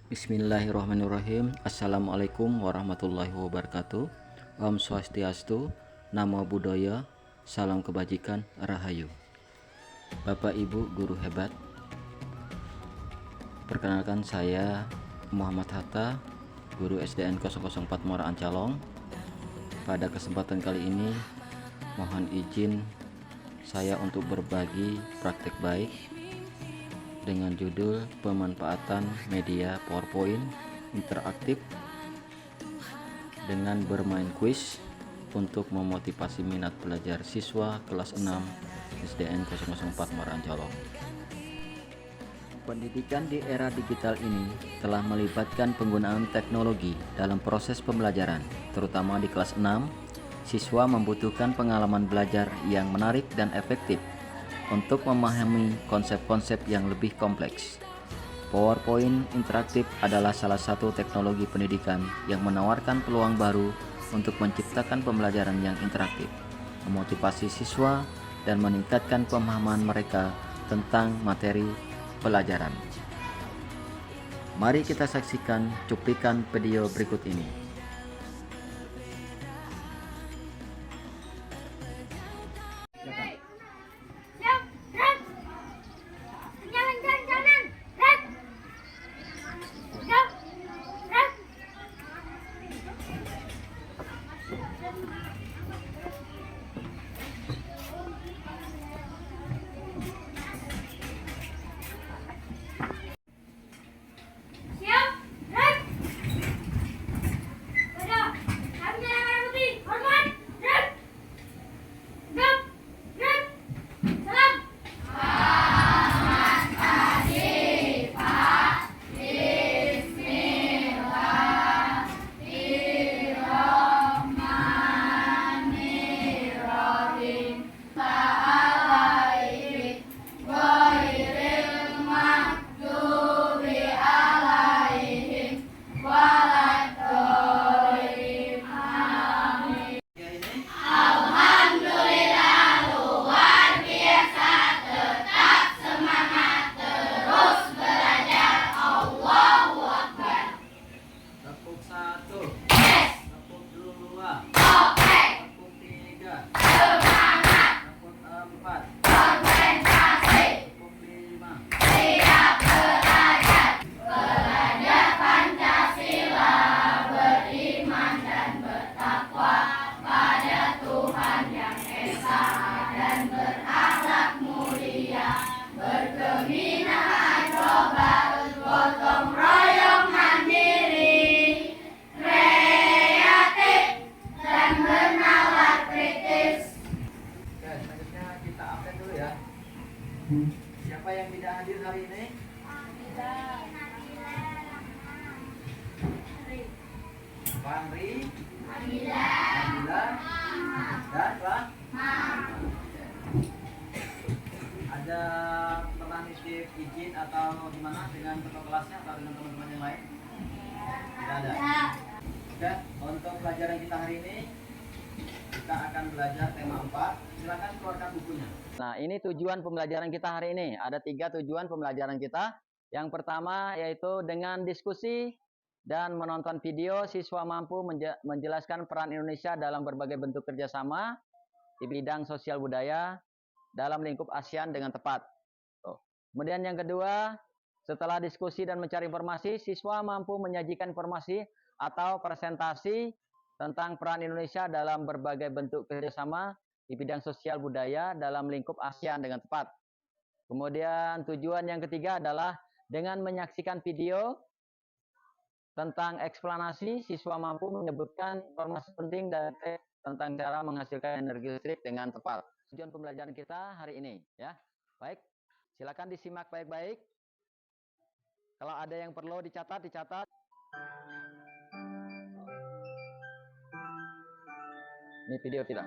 Bismillahirrahmanirrahim. Assalamualaikum warahmatullahi wabarakatuh. Om Swastiastu, Namo Buddhaya, salam kebajikan, Rahayu. Bapak Ibu guru hebat, perkenalkan saya Muhammad Hatta, guru SDN 004 Muara Ancalong. Pada kesempatan kali ini mohon izin saya untuk berbagi praktek baik dengan judul pemanfaatan media PowerPoint interaktif dengan bermain kuis untuk memotivasi minat belajar siswa kelas 6 SDN 004 Muara Ancalong. Pendidikan di era digital ini telah melibatkan penggunaan teknologi dalam proses pembelajaran, terutama di kelas 6. Siswa membutuhkan pengalaman belajar yang menarik dan efektif untuk memahami konsep-konsep yang lebih kompleks. PowerPoint interaktif adalah salah satu teknologi pendidikan yang menawarkan peluang baru untuk menciptakan pembelajaran yang interaktif, memotivasi siswa, dan meningkatkan pemahaman mereka tentang materi pelajaran. Mari kita saksikan cuplikan video berikut ini. Tepuk 1, tepuk 2, tepuk 3, tepuk 4, tepuk 5. Oke, selanjutnya kita absen dulu ya. Siapa yang tidak hadir hari ini? Fahri, Nabila, dan Pak. Ada pernah nitip izin atau gimana dengan ketua kelasnya atau dengan teman-teman yang lain? Tidak ada. Oke, untuk pelajaran kita hari ini kita akan belajar tema 4. Silakan keluarkan bukunya. Nah, ini tujuan pembelajaran kita hari ini. Ada 3 tujuan pembelajaran kita. Yang pertama yaitu dengan diskusi dan menonton video, siswa mampu menjelaskan peran Indonesia dalam berbagai bentuk kerjasama di bidang sosial budaya dalam lingkup ASEAN dengan tepat. Kemudian yang kedua, setelah diskusi dan mencari informasi, siswa mampu menyajikan informasi atau presentasi tentang peran Indonesia dalam berbagai bentuk kerjasama di bidang sosial budaya dalam lingkup ASEAN dengan tepat. Kemudian tujuan yang ketiga adalah dengan menyaksikan video tentang eksplanasi, siswa mampu menyebutkan informasi penting dan tentang cara menghasilkan energi listrik dengan tepat. Tujuan pembelajaran kita hari ini, ya. Baik, silakan disimak baik-baik. Kalau ada yang perlu dicatat. Ini video tidak?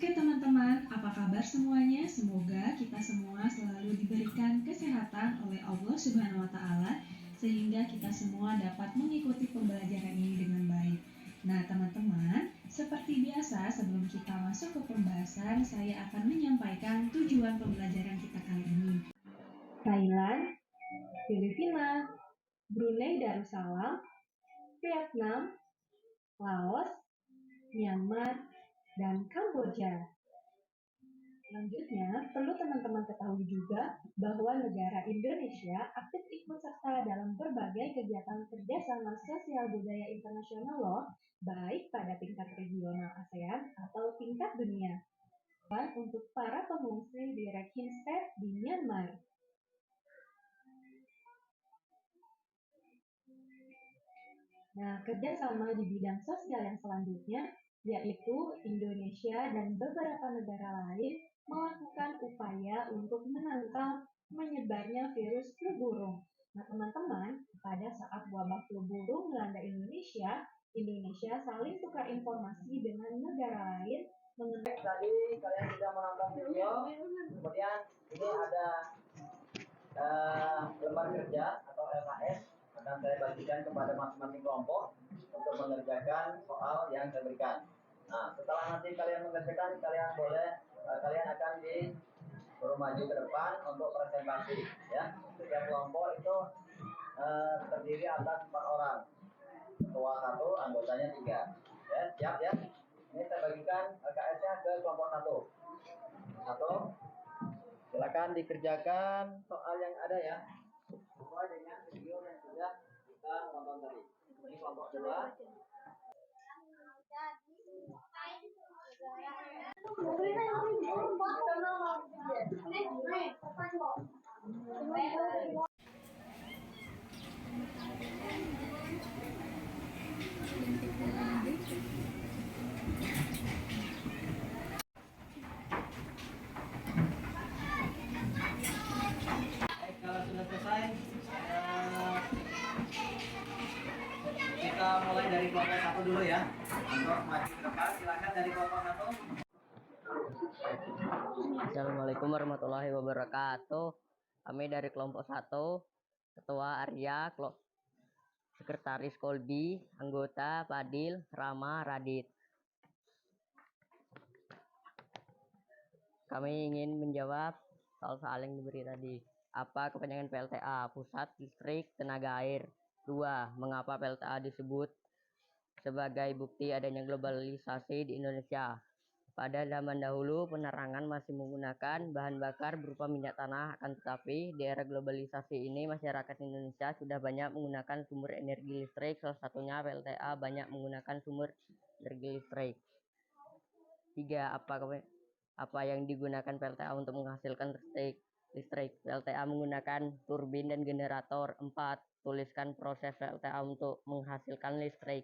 Oke teman-teman, apa kabar semuanya? Semoga kita semua selalu diberikan kesehatan kesempatan oleh Allah Subhanahu wa Ta'ala sehingga kita semua dapat mengikuti pembelajaran ini dengan baik. Nah, teman-teman, seperti biasa sebelum kita masuk ke pembahasan, saya akan menyampaikan tujuan pembelajaran kita kali ini. Thailand, Filipina, Brunei Darussalam, Vietnam, Laos, Myanmar, dan Kamboja. Selanjutnya, perlu teman-teman ketahui juga bahwa negara Indonesia aktif ikut serta dalam berbagai kegiatan kerjasama sosial budaya internasional loh, baik pada tingkat regional ASEAN atau tingkat dunia. Dan untuk para pengungsi di Rakhine State di Myanmar. Nah, kerjasama di bidang sosial yang selanjutnya yaitu Indonesia dan beberapa negara lain melakukan upaya untuk menangkal menyebarnya virus flu burung. Nah, teman-teman, pada saat wabah flu burung melanda Indonesia, Indonesia saling tukar informasi dengan negara lain mengenai. Tadi kalian sudah menonton video, kemudian ini ada lembar kerja atau LKS akan saya bagikan kepada masing-masing kelompok untuk mengerjakan soal yang saya berikan. Nah, setelah nanti kalian mengerjakan, kalian akan disuruh maju ke depan untuk presentasi. Ya, setiap kelompok itu terdiri atas 4 orang, ketua 1, anggotanya 3. Ya, siap ya. Ini saya bagikan LKS-nya ke kelompok 1. Silakan dikerjakan soal yang ada ya, sesuai dengan video yang sudah kita tonton tadi. Ini kelompok 2. Kalau sudah selesai, kita mulai dari kelompok 1 dulu ya. Untuk maju ke depan, silakan dari kelompok 1. Assalamualaikum warahmatullahi wabarakatuh. Kami dari kelompok 1, Ketua Arya, Sekretaris Kolbi, anggota Fadil, Rama, Radit. Kami ingin menjawab soal-soal yang diberi tadi. Apa kepanjangan PLTA? Pusat Listrik Tenaga Air. 2. Mengapa PLTA disebut sebagai bukti adanya globalisasi di Indonesia? Pada zaman dahulu, penerangan masih menggunakan bahan bakar berupa minyak tanah, akan tetapi di era globalisasi ini masyarakat Indonesia sudah banyak menggunakan sumber energi listrik, salah satunya PLTA banyak menggunakan sumber energi listrik. 3. Apa yang digunakan PLTA untuk menghasilkan listrik? PLTA menggunakan turbin dan generator. 4. Tuliskan proses PLTA untuk menghasilkan listrik.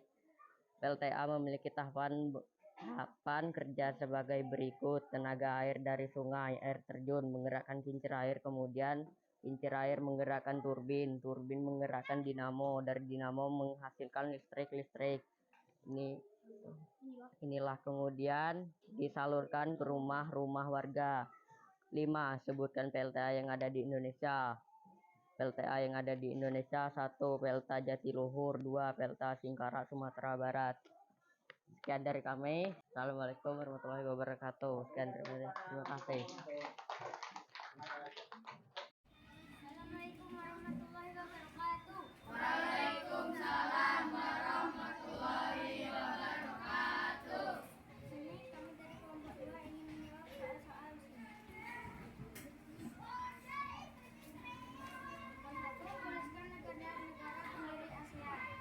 PLTA memiliki tahapan kerja sebagai berikut: tenaga air dari sungai, air terjun menggerakkan kincir air, kemudian kincir air menggerakkan turbin menggerakkan dinamo, dari dinamo menghasilkan listrik. Inilah kemudian disalurkan ke rumah-rumah warga. 5. Sebutkan PLTA yang ada di Indonesia. PLTA yang ada di Indonesia: 1. PLTA Jatiluhur. 2. PLTA Singkarak, Sumatera Barat. Sekian dari kami. Assalamualaikum warahmatullahi wabarakatuh. Sekian, terima kasih. Assalamualaikum warahmatullahi wabarakatuh. Waalaikumsalam warahmatullahi wabarakatuh. Di sini kami dari kelompok 2 ingin menjawab soal-soal sini. Kelompok 1, tuliskan negara-negara pendiri ASEAN.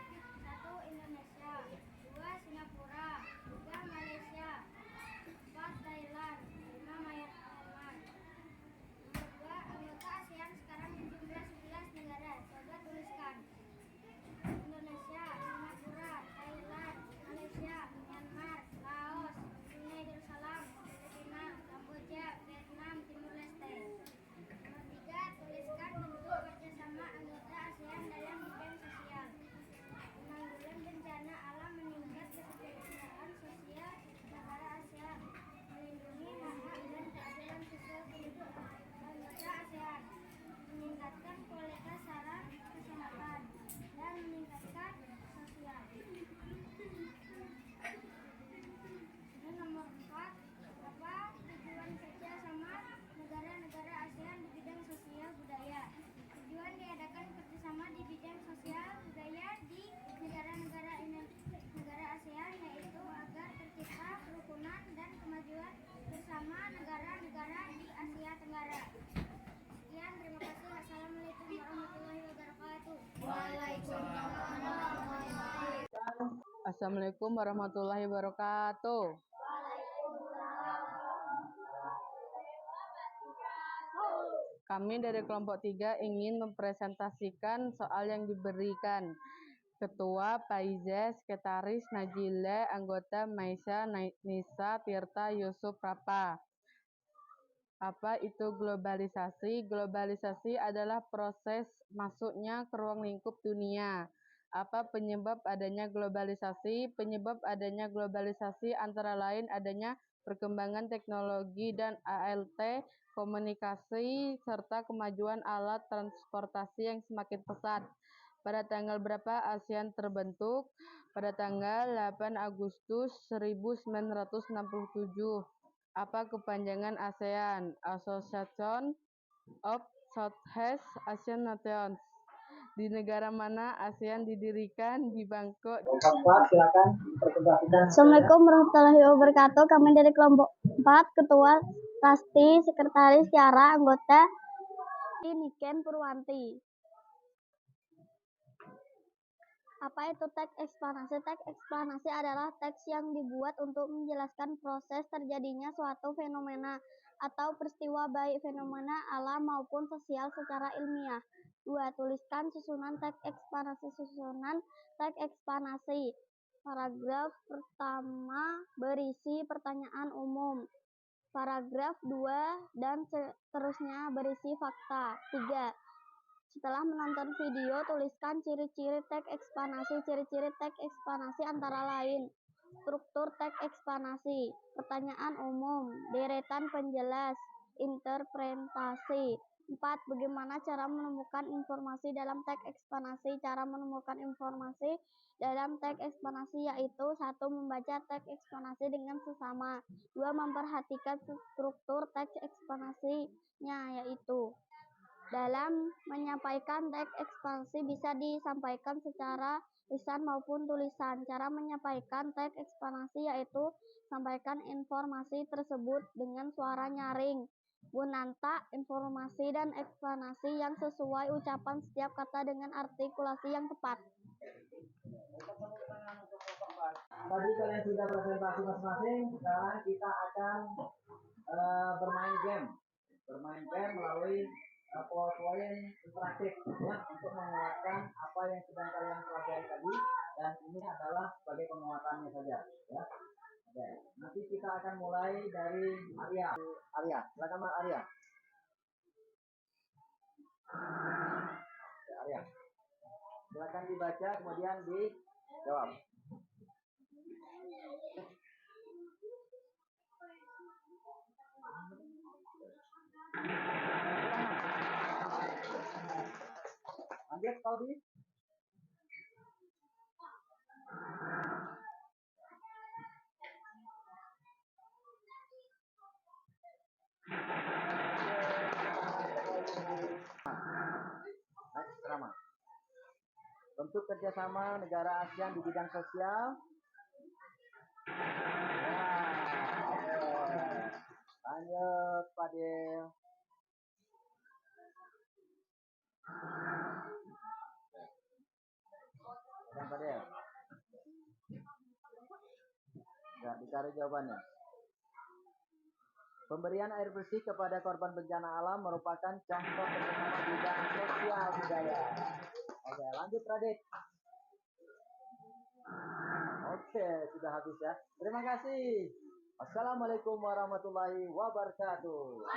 1. Indonesia. 2. Singapura. 3. Malaysia. 4. Thailand. 5. Myanmar. Nomor 2. Assalamualaikum warahmatullahi wabarakatuh. Kami dari kelompok 3 ingin mempresentasikan soal yang diberikan. Ketua, Paiza, Sekretaris, Najile, anggota, Maisa, Nisa, Tirta, Yusuf, Rapa. Apa itu globalisasi? Globalisasi adalah proses masuknya ke ruang lingkup dunia. Apa penyebab adanya globalisasi? Penyebab adanya globalisasi antara lain adanya perkembangan teknologi dan ALT, komunikasi, serta kemajuan alat transportasi yang semakin pesat. Pada tanggal berapa ASEAN terbentuk? Pada tanggal 8 Agustus 1967. Apa kepanjangan ASEAN? Association of Southeast Asian Nations. Di negara mana ASEAN didirikan? Di Bangkok. Silakan presentasikan. Assalamualaikum warahmatullahi wabarakatuh. Kami dari kelompok 4, Ketua Rasti, Sekretaris Kiara, anggota Niken Purwanti. Apa itu teks eksplanasi? Teks eksplanasi adalah teks yang dibuat untuk menjelaskan proses terjadinya suatu fenomena atau peristiwa baik fenomena alam maupun sosial secara ilmiah. 2. Tuliskan susunan teks eksplanasi. Susunan teks eksplanasi. Paragraf pertama berisi pertanyaan umum. Paragraf 2 dan seterusnya berisi fakta. 3. Setelah menonton video, tuliskan ciri-ciri teks eksplanasi. Ciri-ciri teks eksplanasi antara lain: struktur teks eksplanasi, pertanyaan umum, deretan penjelas, interpretasi. 4. Bagaimana cara menemukan informasi dalam teks eksplanasi? Cara menemukan informasi dalam teks eksplanasi yaitu: 1. Membaca teks eksplanasi dengan sesama. 2. Memperhatikan struktur teks eksplanasinya, yaitu dalam menyampaikan teks eksplanasi bisa disampaikan secara lisan maupun tulisan. Cara menyampaikan teks eksplanasi yaitu sampaikan informasi tersebut dengan suara nyaring. Gunanta informasi dan eksplanasi yang sesuai ucapan setiap kata dengan artikulasi yang tepat. Tadi kalian sudah presentasi masing-masing. Sekarang kita akan bermain game melalui poin interaktif ya, untuk menguatkan apa yang sedang kalian pelajari tadi, dan ini adalah sebagai penguatannya saja ya. Oke, nanti kita akan mulai dari Arya, silakan Mas Arya. Oke, Arya, silakan dibaca kemudian dijawab. Lanjut, Taudi. Next, Rama. Bentuk kerjasama negara ASEAN di bidang sosial. Lanjut, Fadil. Yang Fadil. Ya, dicari jawabannya. Pemberian air bersih kepada korban bencana alam merupakan contoh kerjasama bidang sosial budaya. Oke, lanjut Radit. Oke, sudah habis ya. Terima kasih. Assalamualaikum warahmatullahi wabarakatuh.